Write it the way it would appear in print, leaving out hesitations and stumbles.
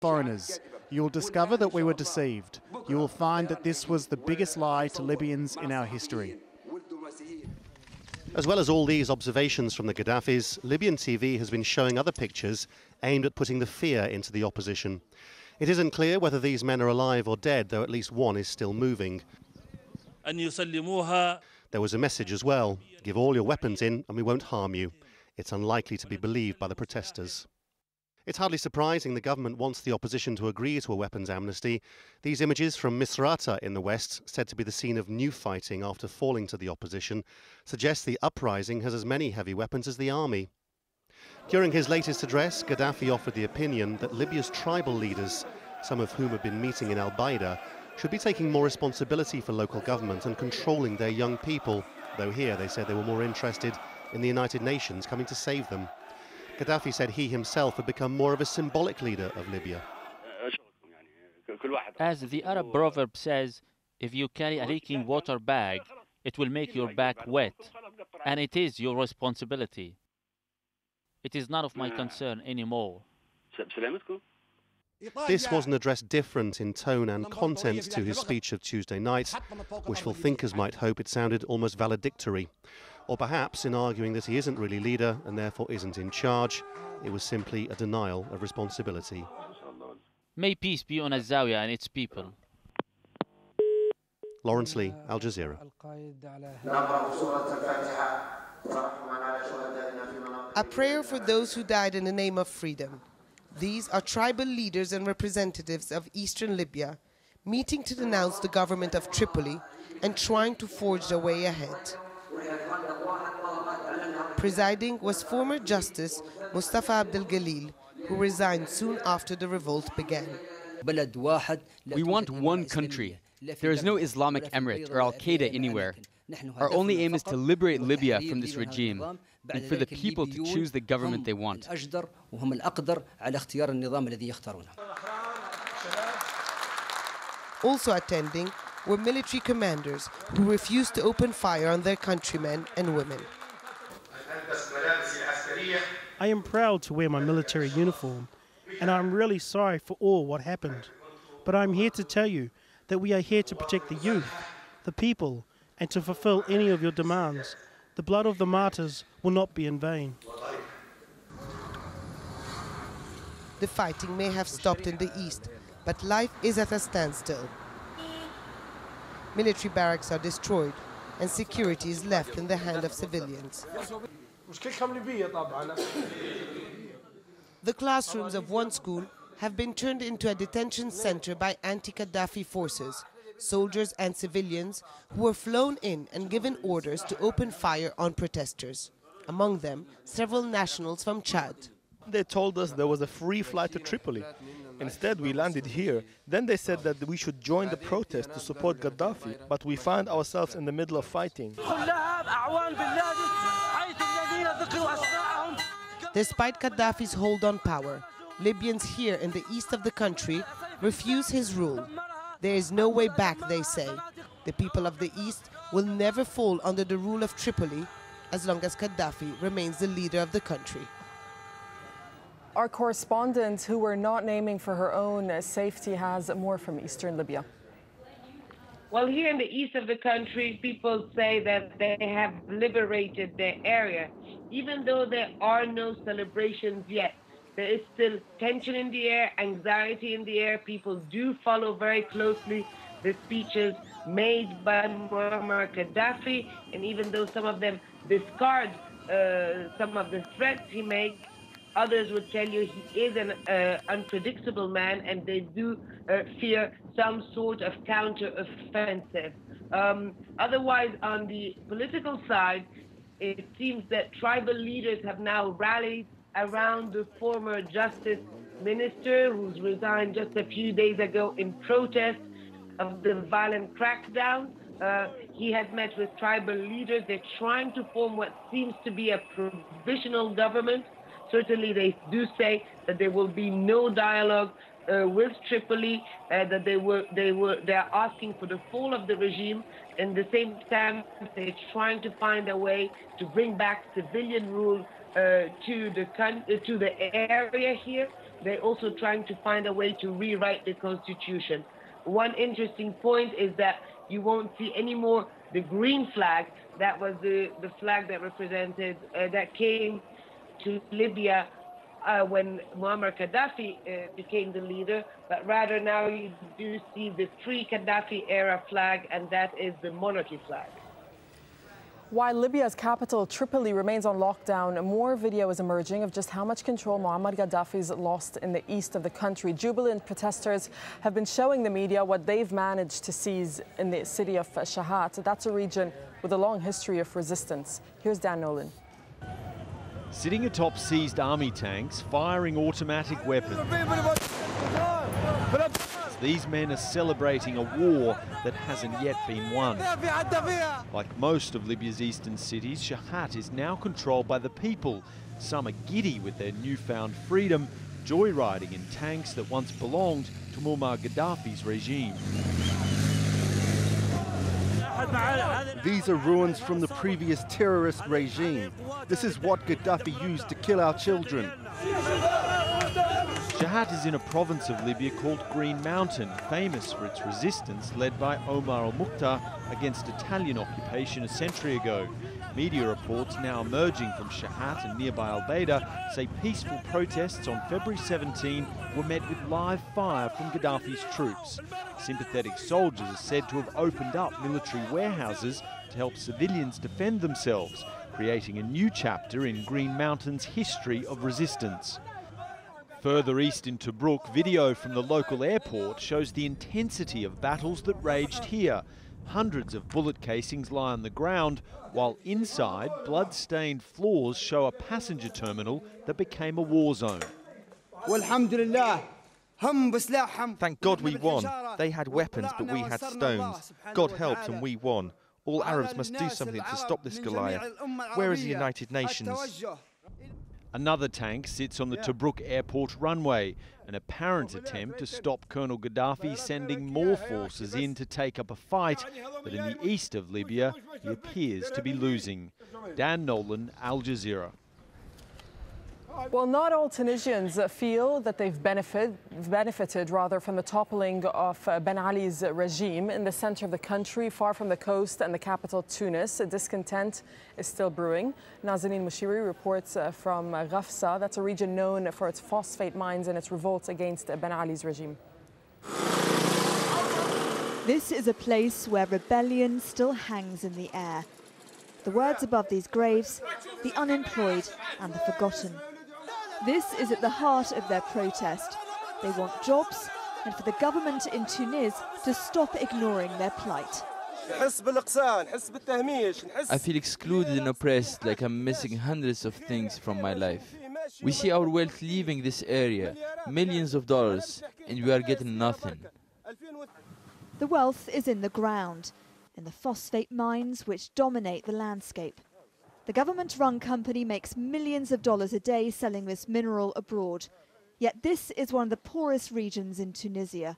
Foreigners, you will discover that we were deceived. You will find that this was the biggest lie to Libyans in our history. As well as all these observations from the Gaddafis, Libyan TV has been showing other pictures aimed at putting the fear into the opposition. It isn't clear whether these men are alive or dead, though at least one is still moving. There was a message as well: give all your weapons in and we won't harm you. It's unlikely to be believed by the protesters. It's hardly surprising the government wants the opposition to agree to a weapons amnesty. These images from Misrata in the west, said to be the scene of new fighting after falling to the opposition, suggest the uprising has as many heavy weapons as the army. During his latest address, Gaddafi offered the opinion that Libya's tribal leaders, some of whom have been meeting in Al-Baida, should be taking more responsibility for local government and controlling their young people, though here they said they were more interested in the United Nations coming to save them. Gaddafi said he himself had become more of a symbolic leader of Libya. As the Arab proverb says, if you carry a leaking water bag, it will make your back wet, and it is your responsibility. It is none of my concern anymore. This was an address different in tone and content to his speech of Tuesday night. Wishful thinkers might hope it sounded almost valedictory. Or perhaps in arguing that he isn't really leader and therefore isn't in charge, it was simply a denial of responsibility. May peace be on Zawiya and its people. Lawrence Lee, Al Jazeera. A prayer for those who died in the name of freedom. These are tribal leaders and representatives of eastern Libya, meeting to denounce the government of Tripoli and trying to forge their way ahead. Presiding was former Justice Mustafa Abdel Galil, who resigned soon after the revolt began. We want one country. There is no Islamic Emirate or Al-Qaeda anywhere. Our only aim is to liberate Libya from this regime and for the people to choose the government they want. Also attending were military commanders who refused to open fire on their countrymen and women. I am proud to wear my military uniform, and I'm really sorry for all what happened. But I'm here to tell you that we are here to protect the youth, the people, and to fulfill any of your demands. The blood of the martyrs will not be in vain. The fighting may have stopped in the east, but life is at a standstill. Military barracks are destroyed, and security is left in the hand of civilians. The classrooms of one school have been turned into a detention center by anti-Gaddafi forces, soldiers and civilians who were flown in and given orders to open fire on protesters. Among them, several nationals from Chad. They told us there was a free flight to Tripoli. Instead, we landed here. Then they said that we should join the protest to support Gaddafi, but we found ourselves in the middle of fighting. Despite Gaddafi's hold on power, Libyans here in the east of the country refuse his rule. There is no way back, they say. The people of the east will never fall under the rule of Tripoli as long as Gaddafi remains the leader of the country. Our correspondent, who we're not naming for her own safety, has more from eastern Libya. Well, here in the east of the country, people say that they have liberated their area. Even though there are no celebrations yet, there is still tension in the air, anxiety in the air. People do follow very closely the speeches made by Muammar Gaddafi, and even though some of them discard some of the threats he makes, others would tell you he is an unpredictable man, and they do fear some sort of counter-offensive. Otherwise, on the political side, it seems that tribal leaders have now rallied around the former justice minister, who's resigned just a few days ago in protest of the violent crackdown. He has met with tribal leaders. They're trying to form what seems to be a provisional government. Certainly, they do say that there will be no dialogue with Tripoli, that they're asking for the fall of the regime. In the same time, they're trying to find a way to bring back civilian rule to the area here. they're also trying to find a way to rewrite the constitution. One interesting point is that you won't see anymore the green flag. That was the flag that represented, that came to Libya when Muammar Gaddafi became the leader, but rather now you do see the pre-Gaddafi era flag, and that is the monarchy flag. While Libya's capital, Tripoli, remains on lockdown, more video is emerging of just how much control Muammar Gaddafi's lost in the east of the country. Jubilant protesters have been showing the media what they've managed to seize in the city of Shahat. That's a region with a long history of resistance. Here's Dan Nolan. Sitting atop seized army tanks, firing automatic weapons. These men are celebrating a war that hasn't yet been won. Like most of Libya's eastern cities, Shahat is now controlled by the people. Some are giddy with their newfound freedom, joyriding in tanks that once belonged to Muammar Gaddafi's regime. These are ruins from the previous terrorist regime. This is what Gaddafi used to kill our children. Shahat is in a province of Libya called Green Mountain, famous for its resistance led by Omar al-Mukhtar against Italian occupation a century ago. Media reports now emerging from Shahat and nearby Al-Baida say peaceful protests on February 17 were met with live fire from Gaddafi's troops. Sympathetic soldiers are said to have opened up military warehouses to help civilians defend themselves, creating a new chapter in Green Mountain's history of resistance. Further east in Tobruk, video from the local airport shows the intensity of battles that raged here. Hundreds of bullet casings lie on the ground, while inside, blood-stained floors show a passenger terminal that became a war zone. Thank God we won. They had weapons, but we had stones. God helped and we won. All Arabs must do something to stop this Goliath. Where is the United Nations? Another tank sits on the Tobruk airport runway, an apparent attempt to stop Colonel Gaddafi sending more forces in to take up a fight, but in the east of Libya, he appears to be losing. Dan Nolan, Al Jazeera. Well, not all Tunisians feel that they've benefited from the toppling of Ben Ali's regime. In the center of the country, far from the coast and the capital Tunis, discontent is still brewing. Nazanin Mushiri reports from Ghafsa. That's a region known for its phosphate mines and its revolts against Ben Ali's regime. This is a place where rebellion still hangs in the air. The words above these graves, the unemployed and the forgotten. This is at the heart of their protest. They want jobs and for the government in Tunis to stop ignoring their plight. I feel excluded and oppressed, like I'm missing hundreds of things from my life. We see our wealth leaving this area, millions of dollars, and we are getting nothing. The wealth is in the ground, in the phosphate mines which dominate the landscape. The government-run company makes millions of dollars a day selling this mineral abroad. Yet this is one of the poorest regions in Tunisia.